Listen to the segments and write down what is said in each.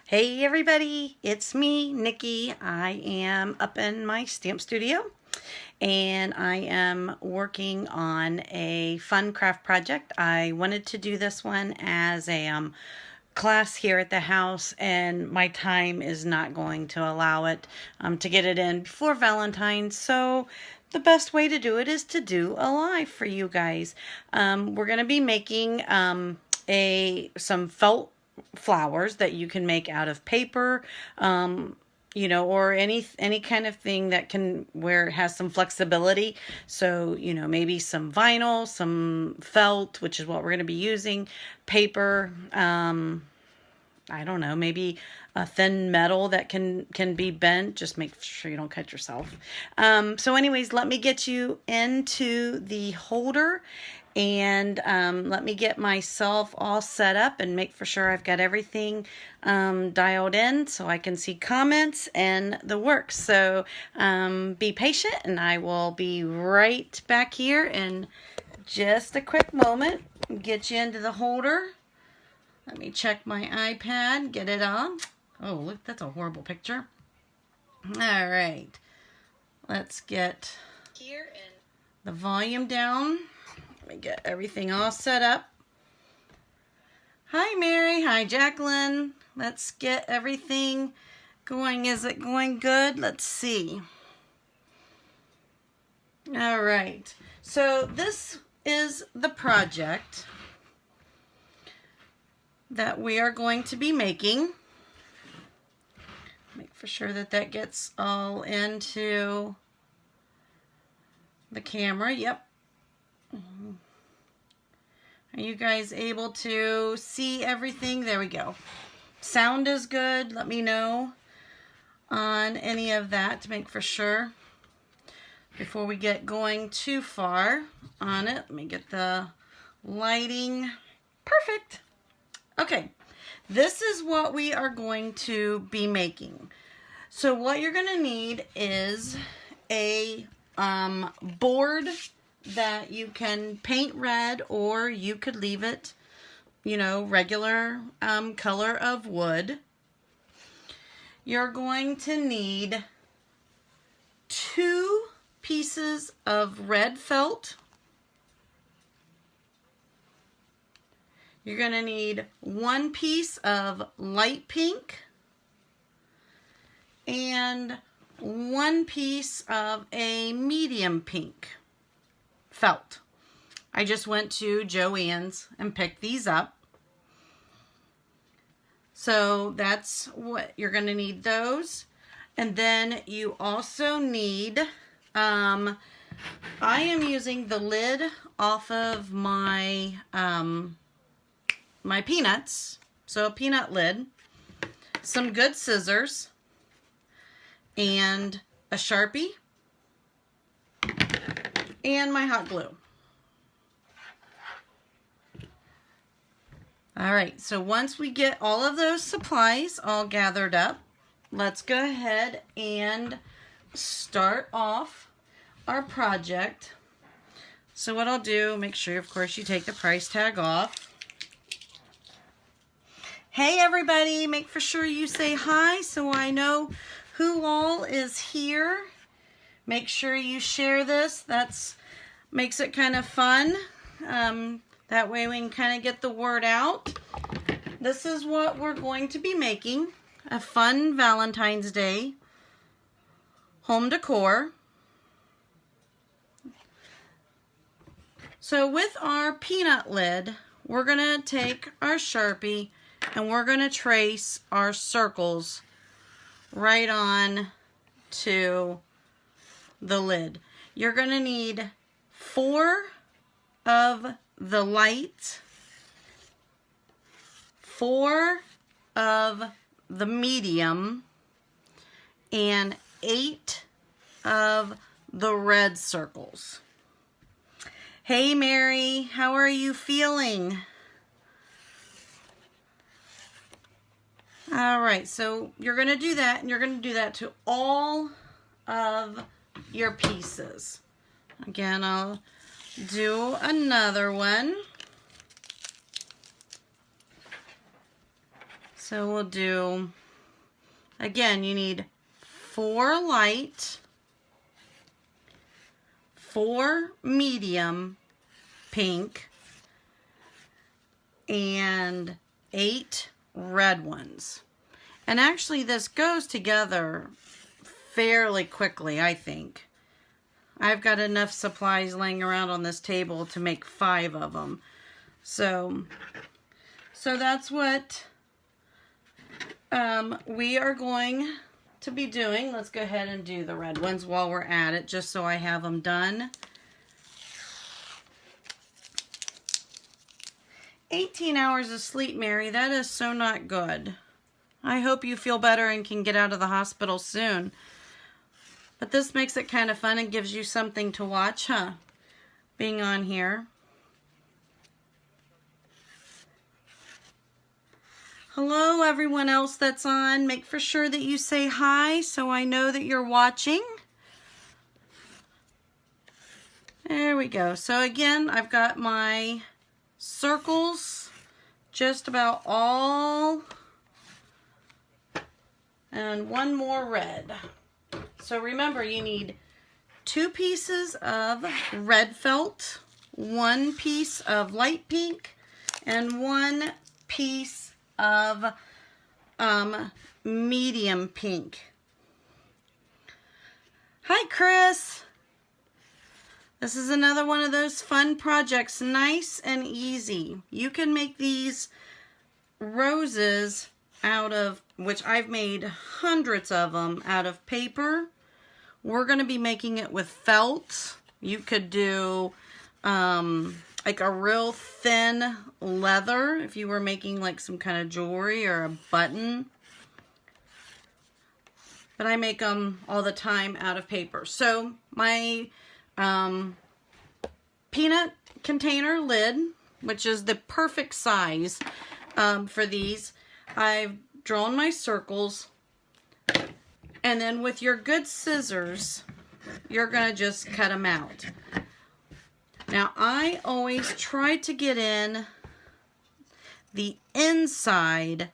Hey everybody, it's me, Nikki. I am up in my stamp studio and I am working on a fun craft project. I wanted to do this one as a class here at the house, and my time is not going to allow it to get it in before Valentine's. So the best way to do it is to do a live for you guys. We're going to be making some felt flowers that you can make out of paper, or any kind of thing that can where it has some flexibility. So, maybe some vinyl, some felt, which is what we're going to be using, paper, I don't know, maybe a thin metal that can be bent. Just make sure you don't cut yourself. So anyways, let me get you into the holder and let me get myself all set up and make for sure I've got everything dialed in so I can see comments and the work. So be patient and I will be right back here in just a quick moment. Get you into the holder. Let me check my iPad, get it on. Oh, look, that's a horrible picture. All right, let's get here and the volume down. Let me get everything all set up. Hi, Mary. Hi, Jacqueline. Let's get everything going. Is it going good? Let's see. All right, so this is the project that we are going to be making. Make for sure that that gets all into the camera. Yep. Are you guys able to see everything? There we go. Sound is good. Let me know on any of that to make for sure before we get going too far on it. Let me get the lighting. Perfect. Okay, this is what we are going to be making. So what you're going to need is a board that you can paint red, or you could leave it, regular color of wood. You're going to need 2 pieces of red felt. You're going to need 1 piece of light pink and 1 piece of a medium pink felt. I just went to Joann's and picked these up. So that's what you're going to need, those. And then you also need, I am using the lid off of my peanuts, so a peanut lid, some good scissors, and a Sharpie, and my hot glue. All right, so once we get all of those supplies all gathered up, let's go ahead and start off our project. So what I'll do, make sure, of course, you take the price tag off. Hey everybody, make for sure you say hi so I know who all is here. Make sure you share this. That makes it kind of fun. That way we can kind of get the word out. This is what we're going to be making. A fun Valentine's Day home decor. So with our peanut lid, we're going to take our Sharpie and we're going to trace our circles right on to the lid. You're going to need 4 of the light, 4 of the medium, and 8 of the red circles. Hey Mary, how are you feeling? All right, so you're going to do that, and you're going to do that to all of your pieces. Again, I'll do another one. So we'll do, again, you need 4 light, 4 medium pink, and 8 red ones. And actually this goes together fairly quickly, I think. I've got enough supplies laying around on this table to make 5 of them. So that's what we are going to be doing. Let's go ahead and do the red ones while we're at it, just so I have them done. 18 hours of sleep, Mary. That is so not good. I hope you feel better and can get out of the hospital soon. But this makes it kind of fun and gives you something to watch, huh? Being on here. Hello, everyone else that's on. Make for sure that you say hi so I know that you're watching. There we go. So again, I've got my circles just about all, and one more red. So remember, you need 2 pieces of red felt, 1 piece of light pink, and 1 piece of medium pink. Hi, Chris. This is another one of those fun projects, nice and easy. You can make these roses out of, which I've made hundreds of them, out of paper. We're going to be making it with felt. You could do like a real thin leather if you were making like some kind of jewelry or a button. But I make them all the time out of paper. So my peanut container lid, which is the perfect size for these, I've drawn my circles, and then with your good scissors you're gonna just cut them out. Now I always try to get in the inside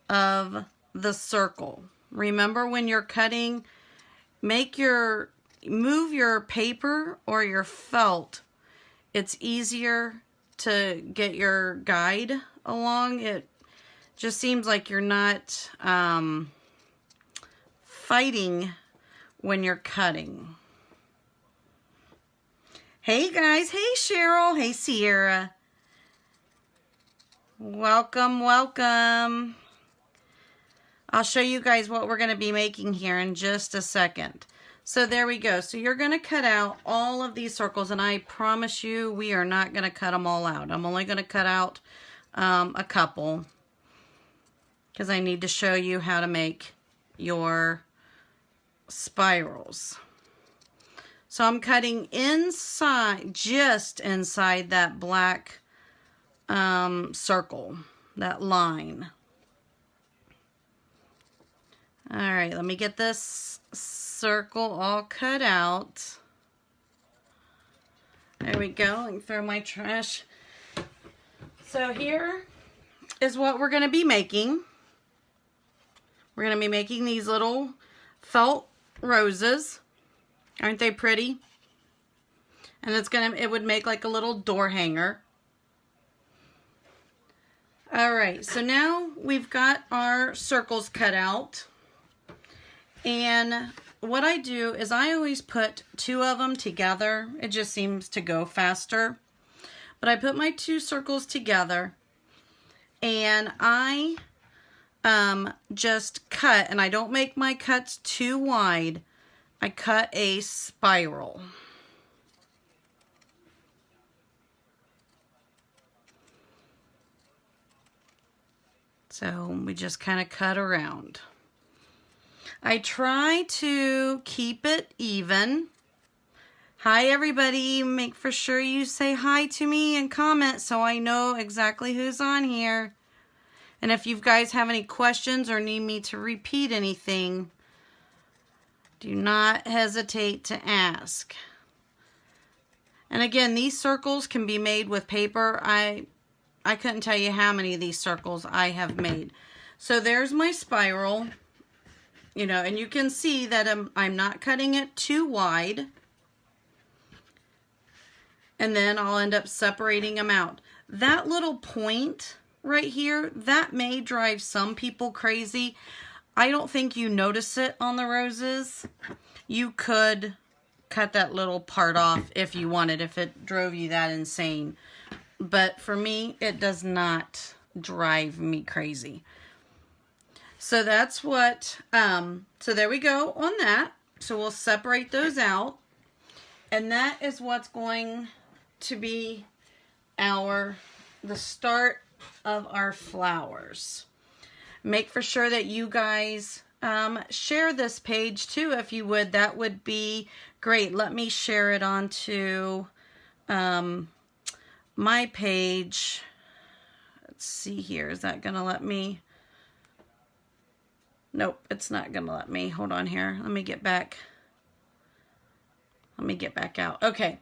of the circle. Remember, when you're cutting, move your paper or your felt. It's easier to get your guide along. It just seems like you're not fighting when you're cutting. Hey guys, hey Cheryl, hey Sierra. Welcome, welcome. I'll show you guys what we're going to be making here in just a second. So there we go. So you're going to cut out all of these circles, and I promise you we are not going to cut them all out. I'm only going to cut out a couple because I need to show you how to make your spirals. So I'm cutting inside, just inside that black circle, that line. All right, let me get this circle all cut out. There we go. I can throw my trash. So here is what we're going to be making. We're going to be making these little felt roses. Aren't they pretty? And it would make like a little door hanger. All right, so now we've got our circles cut out. And what I do is I always put 2 of them together. It just seems to go faster. But I put my 2 circles together, and I just cut, and I don't make my cuts too wide. I cut a spiral. So we just kind of cut around. I try to keep it even. Hi everybody, make for sure you say hi to me and comment so I know exactly who's on here. And if you guys have any questions or need me to repeat anything, do not hesitate to ask. And again, these circles can be made with paper. I couldn't tell you how many of these circles I have made. So there's my spiral, you know, and you can see that I'm not cutting it too wide. And then I'll end up separating them out. That little point right here, that may drive some people crazy. I don't think you notice it on the roses. You could cut that little part off if you wanted, if it drove you that insane. But for me, it does not drive me crazy. So that's what, so there we go on that. So we'll separate those out. And that is what's going to be the start of our flowers. Make for sure that you guys share this page too, if you would. That would be great. Let me share it onto my page. Let's see here. Is that gonna let me? Nope, it's not gonna let me. Hold on here. Let me get back. Let me get back out. Okay.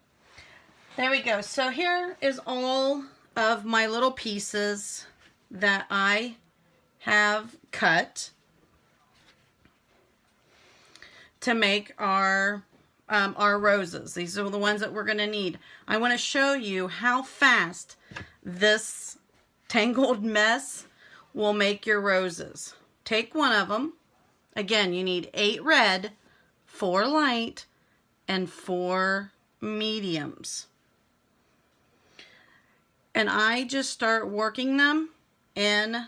There we go. So here is all of my little pieces that I have cut to make our roses. These are the ones that we're going to need. I want to show you how fast this tangled mess will make your roses. Take one of them. Again, you need 8 red, 4 light, and 4 mediums. And I just start working them in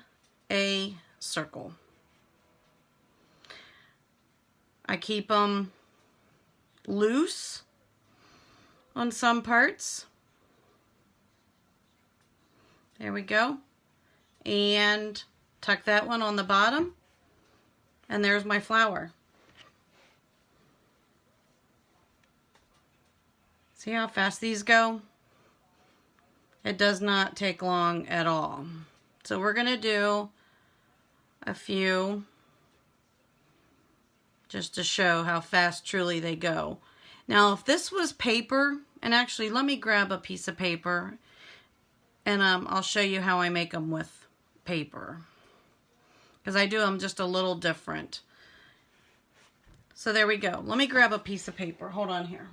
a circle. I keep them loose on some parts. There we go. And tuck that one on the bottom. And there's my flower. See how fast these go? It does not take long at all. So we're going to do a few just to show how fast truly they go. Now if this was paper, and actually let me grab a piece of paper and I'll show you how I make them with paper. Because I do them just a little different. So there we go. Let me grab a piece of paper. Hold on here.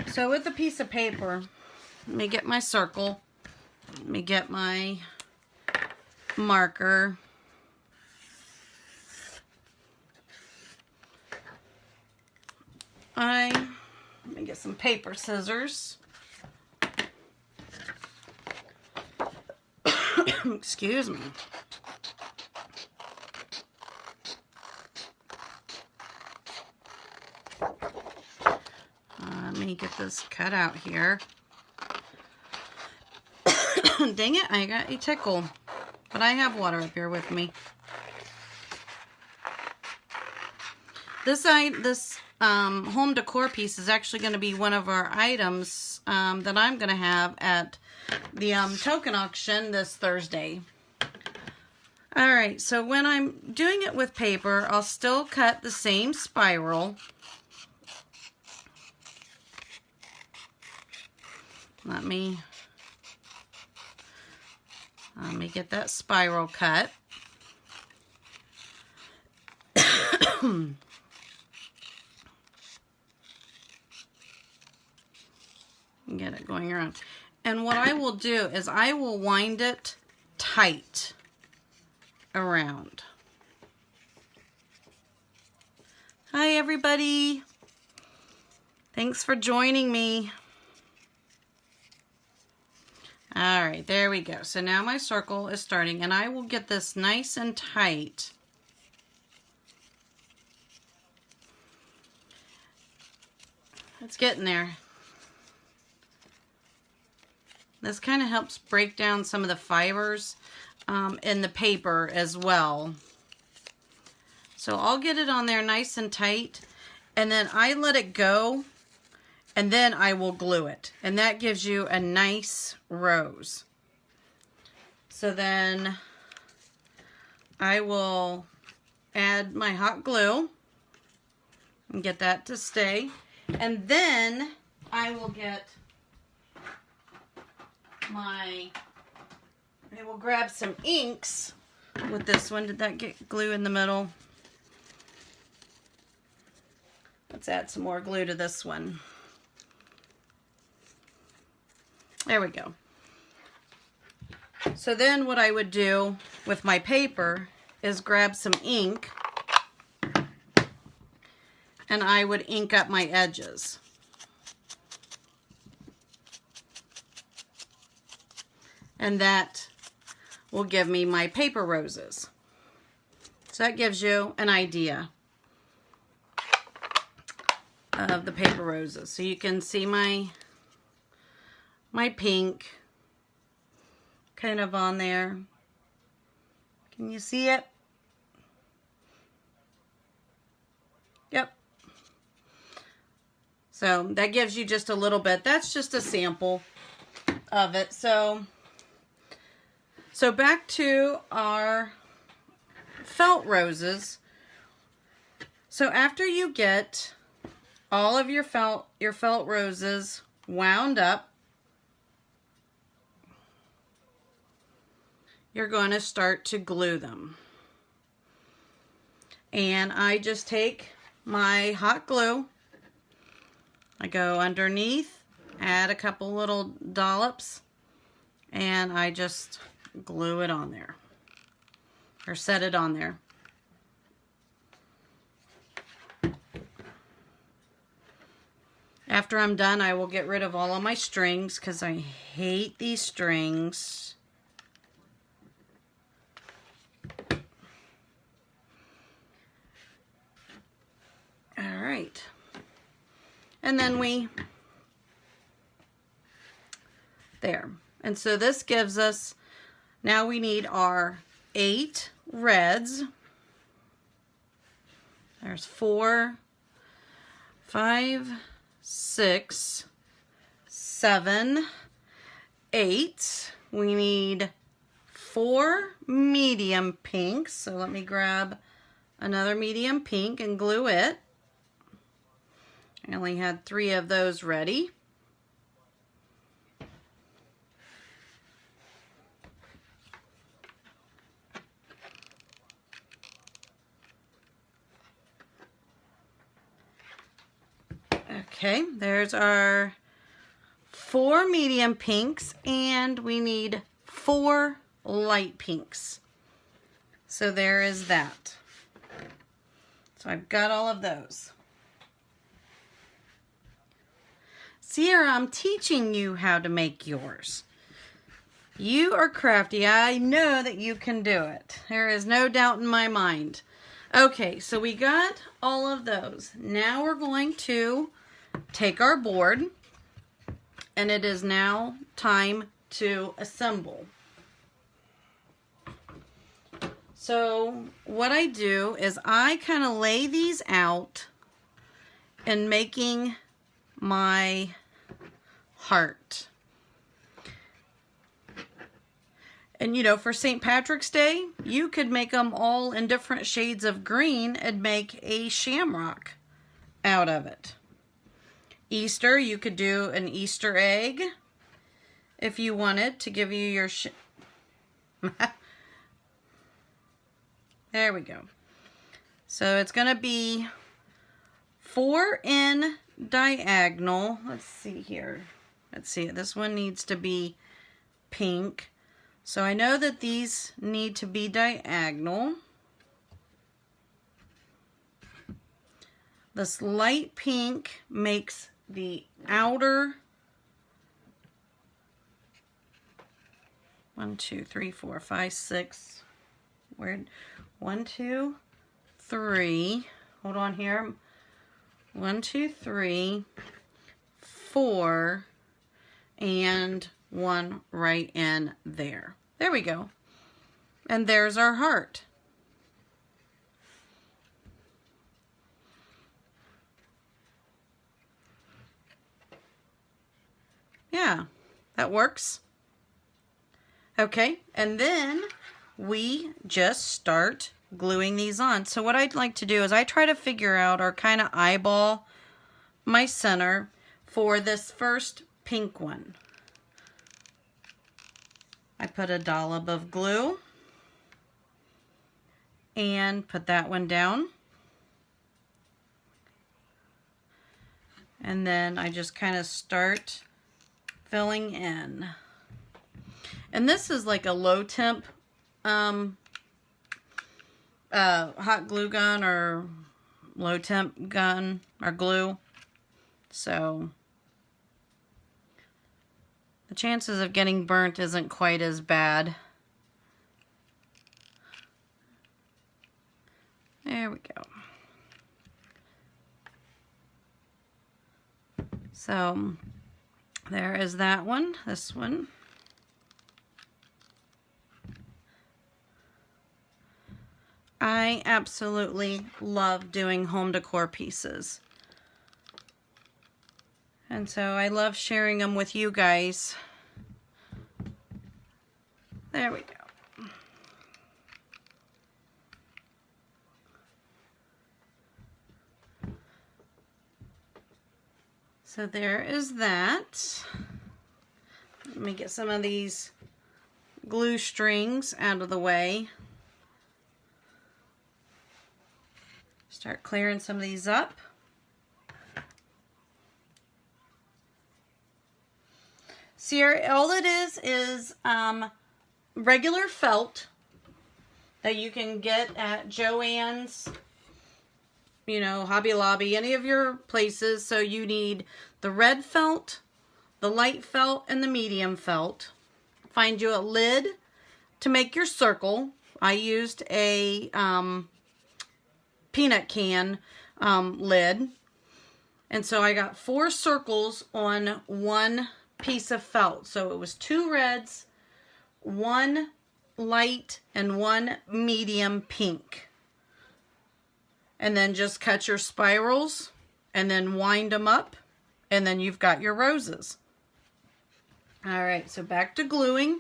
So with a piece of paper, let me get my circle. Let me get my marker. Let me get some paper scissors. Excuse me. Let me get this cut out here. Dang it, I got a tickle. But I have water up here with me. This home decor piece is actually going to be one of our items that I'm going to have at the token auction this Thursday. Alright, so when I'm doing it with paper, I'll still cut the same spiral. Let me get that spiral cut. Get it going around. And what I will do is I will wind it tight around. Hi everybody. Thanks for joining me. All right, there we go. So now my circle is starting and I will get this nice and tight. It's getting there. This kind of helps break down some of the fibers in the paper as well. So I'll get it on there nice and tight, and then I let it go, and then I will glue it. And that gives you a nice rose. So then I will add my hot glue and get that to stay. And then I will get I will grab some inks with this one. Did that get glue in the middle? Let's add some more glue to this one. There we go. So then what I would do with my paper is grab some ink and I would ink up my edges. And that will give me my paper roses. So that gives you an idea of the paper roses. So you can see my pink kind of on there. Can you see it? Yep. So that gives you just a little bit. That's just a sample of it. So back to our felt roses. So after you get all of your felt roses wound up, you're going to start to glue them. And I just take my hot glue, I go underneath, add a couple little dollops, and I just glue it on there, or set it on there. After I'm done, I will get rid of all of my strings because I hate these strings. All right. And then there. And so this gives us, now we need our 8 reds. There's 4, 5, 6, 7, 8. We need 4 medium pinks. So let me grab another medium pink and glue it. I only had 3 of those ready. Okay, there's our 4 medium pinks, and we need 4 light pinks. So there is that. So I've got all of those. Sierra, I'm teaching you how to make yours. You are crafty. I know that you can do it. There is no doubt in my mind. Okay, so we got all of those. Now we're going to take our board, and it is now time to assemble. So what I do is I kind of lay these out in making my heart. And you know, for St. Patrick's Day, you could make them all in different shades of green and make a shamrock out of it. Easter, you could do an Easter egg if you wanted to give you your there we go. So it's going to be 4 in diagonal. Let's see here. Let's see. This one needs to be pink. So I know that these need to be diagonal. This light pink makes the outer 1, 2, 3, 4, 5, 6. Where 1, 2, 3. Hold on here. 1, 2, 3, 4, and 1 right in there. There we go. And there's our heart. Yeah, that works. Okay, and then we just start gluing these on. So what I'd like to do is I try to figure out or kind of eyeball my center for this first pink one. I put a dollop of glue and put that one down. And then I just kind of start filling in. And this is like a low temp hot glue gun or low temp gun or glue. So the chances of getting burnt isn't quite as bad. There we go. So there is that one, this one. I absolutely love doing home decor pieces. And so I love sharing them with you guys. There we go. So there is that. Let me get some of these glue strings out of the way. Start clearing some of these up. See, all it is regular felt that you can get at Joann's, you know, Hobby Lobby, any of your places. So you need the red felt, the light felt, and the medium felt. Find you a lid to make your circle. I used a peanut can lid. And so I got 4 circles on one piece of felt. So it was 2 reds, 1 light, and 1 medium pink. And then just cut your spirals and then wind them up, and then you've got your roses. All right, so back to gluing.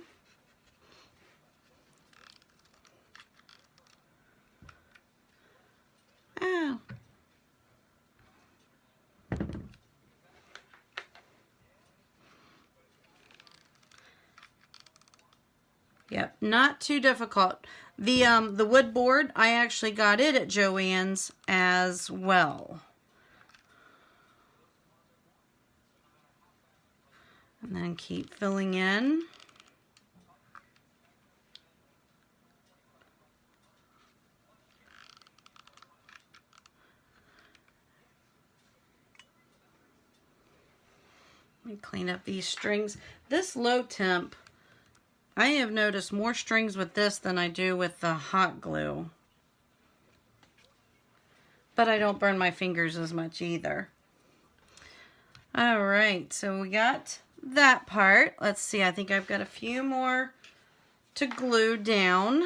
Ow. Yep, not too difficult. The wood board, I actually got it at Joann's as well. And then keep filling in. Let me clean up these strings. This low temp, I have noticed more strings with this than I do with the hot glue. But I don't burn my fingers as much either. All right, so we got that part. Let's see, I think I've got a few more to glue down.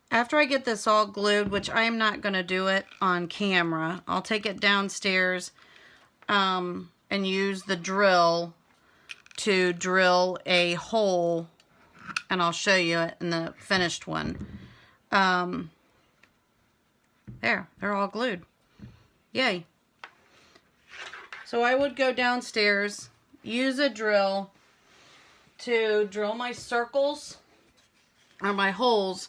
After I get this all glued, which I am not going to do it on camera, I'll take it downstairs and use the drill to drill a hole, and I'll show you it in the finished one. There, they're all glued. Yay. So I would go downstairs, use a drill to drill my circles, or my holes,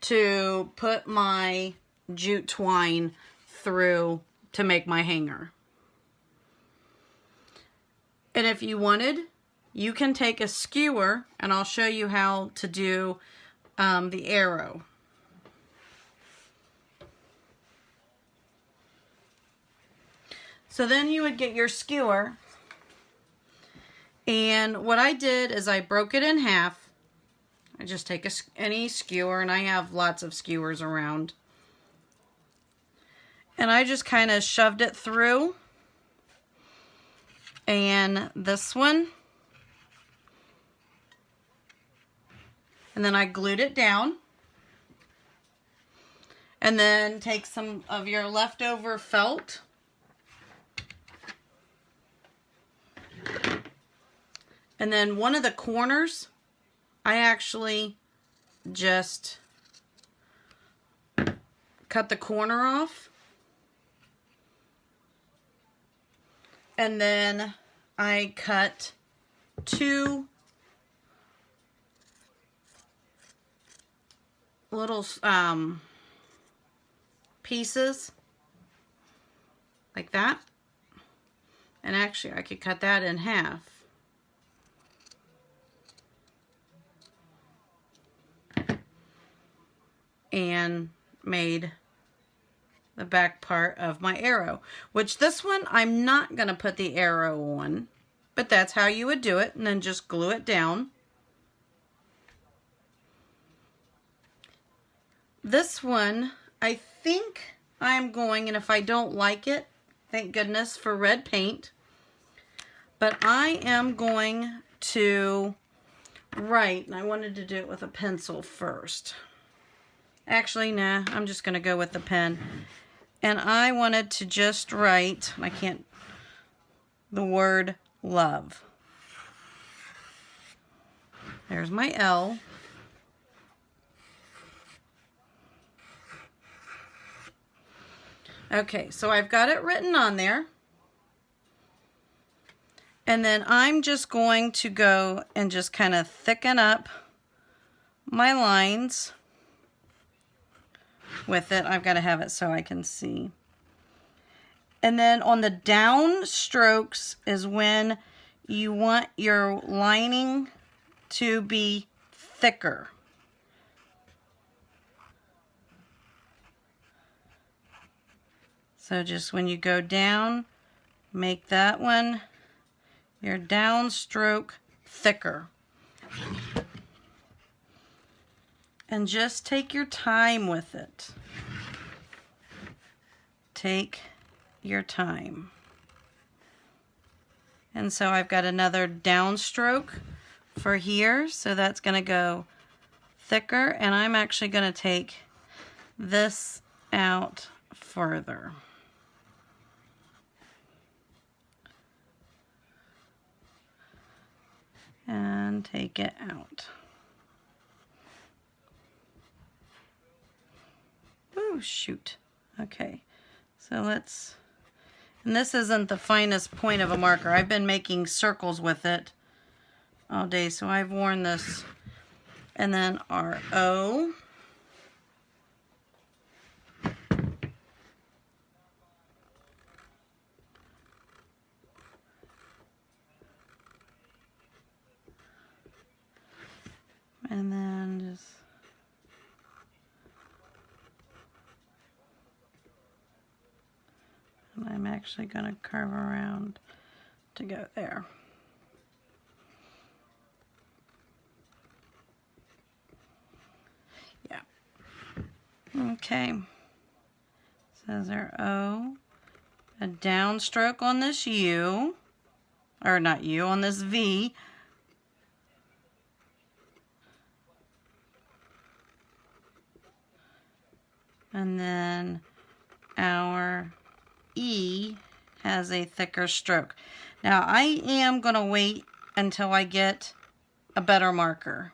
to put my jute twine through to make my hanger. And if you wanted, you can take a skewer, and I'll show you how to do the arrow. So then you would get your skewer, and what I did is I broke it in half. I just take any skewer, and I have lots of skewers around. And I just kind of shoved it through. And this one. And then I glued it down. And then take some of your leftover felt. And then one of the corners, I actually just cut the corner off And then I cut 2 little pieces like that. And actually I could cut that in half. And made the back part of my arrow, which this one I'm not going to put the arrow on, but that's how you would do it, and then just glue it down. This one, I think I'm going, and if I don't like it, thank goodness for red paint, but I am going to write, and I wanted to do it with a pencil first. Actually, nah, I'm just going to go with the pen. And I wanted to just write, I can't, the word love. There's my L. Okay, so I've got it written on there. And then I'm just going to go and just kind of thicken up my lines with it. I've got to have it so I can see. And then on the down strokes is when you want your lining to be thicker. So just when you go down, make that one your downstroke thicker. And just take your time with it. Take your time. And so I've got another downstroke for here, so that's going to go thicker, and I'm actually going to take this out further. And take it out. Oh, shoot. Okay, so let's, and this isn't the finest point of a marker. I've been making circles with it all day, so I've worn this. And then our O. And then just, and I'm actually going to curve around to go there. Yeah. Okay. So there's our O. A downstroke on this U. Or not U, on this V. And then our E has a thicker stroke. Now I am going to wait until I get a better marker.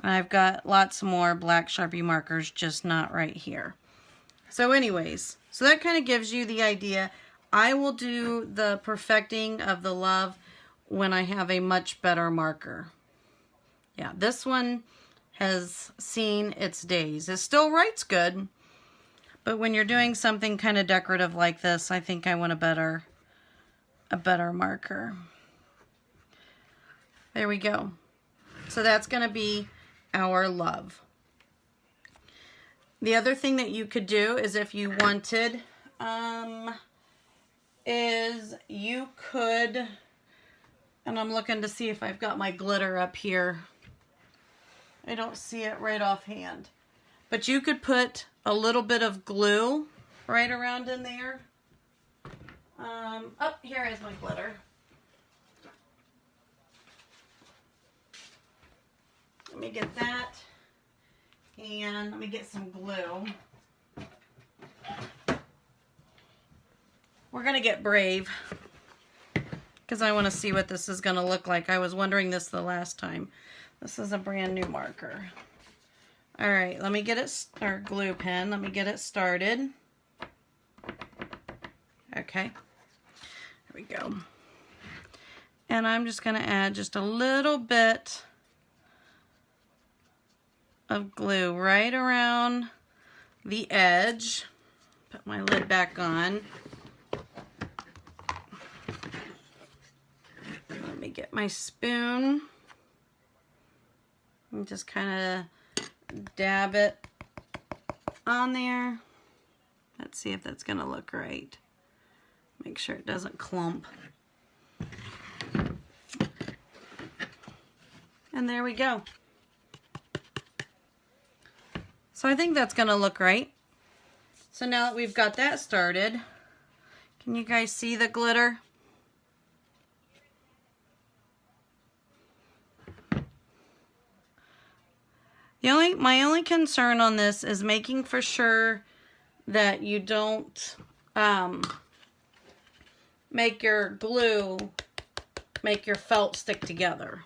I've got lots more black Sharpie markers, just not right here. So anyways, so that kind of gives you the idea. I will do the perfecting of the love when I have a much better marker. Yeah, this one has seen its days. It still writes good, but when you're doing something kind of decorative like this, I think I want a better marker. There we go. So that's going to be our love. The other thing that you could do is if you wanted, is you could, and I'm looking to see if I've got my glitter up here. I don't see it right offhand. But you could put a little bit of glue right around in there. Oh, here is my glitter. Let me get that. And let me get some glue. We're going to get brave because I want to see what this is going to look like. I was wondering this the last time. This is a brand new marker. All right, let me get it, or glue pen, let me get it started. Okay. we go. And I'm just going to add just a little bit of glue right around the edge. Put my lid back on. Let me get my spoon and just kind of dab it on there. Let's see if that's going to look right. Make sure it doesn't clump. And there we go. So I think that's going to look right. So now that we've got that started, can you guys see the glitter? My only concern on this is making for sure that you don't make your glue, make your felt stick together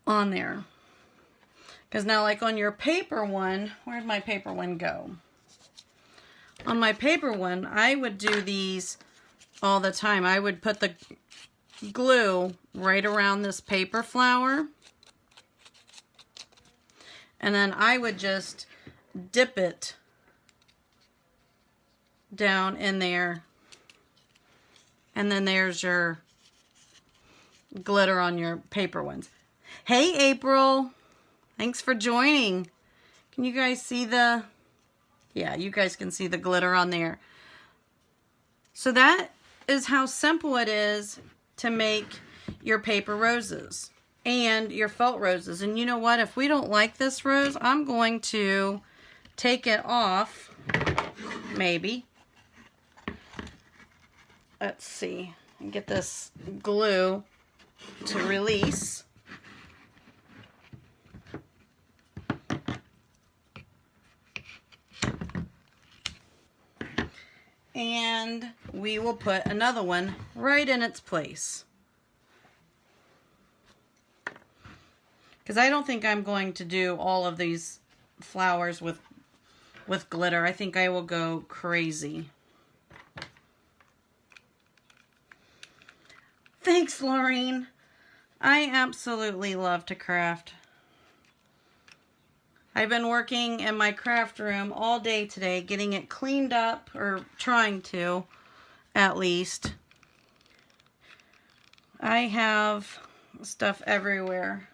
on there. Because now, like on your paper one, where'd my paper one go? On my paper one, I would do these all the time. I would put the glue right around this paper flower, and then I would just dip it down in there, and then there's your glitter on your paper ones. Hey April, thanks for joining. Can you guys see the, yeah, you guys can see the glitter on there. So that is how simple it is to make your paper roses and your felt roses. And you know what? If we don't like this rose, I'm going to take it off, maybe. Let's see. Get this glue to release. And we will put another one right in its place. Because I don't think I'm going to do all of these flowers with glitter. I think I will go crazy. Thanks, Laureen. I absolutely love to craft. I've been working in my craft room all day today, getting it cleaned up, or trying to, at least. I have stuff everywhere.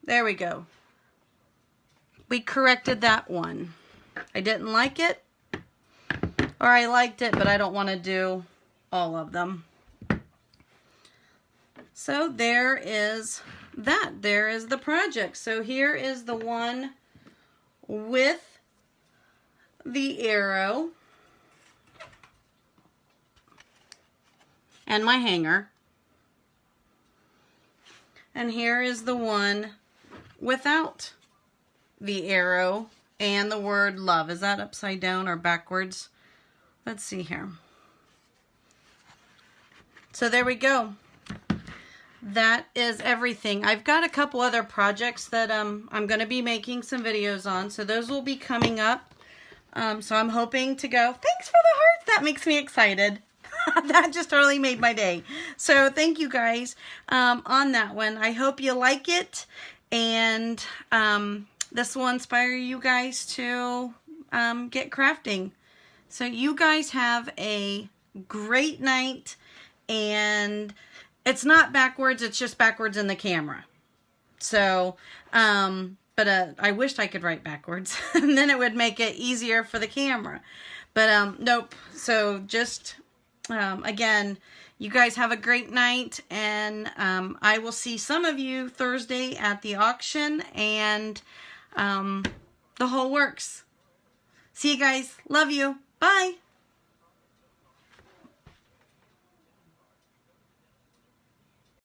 There we go. We corrected that one. I didn't like it, or I liked it, but I don't want to do all of them. So there is that. There is the project. So here is the one with the arrow and my hanger. And here is the one without the arrow and the word love. Is that upside down or backwards? Let's see here. So there we go. That is everything. I've got a couple other projects that I'm going to be making some videos on, so those will be coming up. So I'm hoping to go. Thanks for the hearts. That makes me excited. That just totally made my day. So thank you guys on that one. I hope you like it, and this will inspire you guys to get crafting. So you guys have a great night, and it's not backwards, it's just backwards in the camera. So, but I wished I could write backwards, and then it would make it easier for the camera. But nope. So just, again, you guys have a great night, and I will see some of you Thursday at the auction, and the whole works. See you guys. Love you. Bye.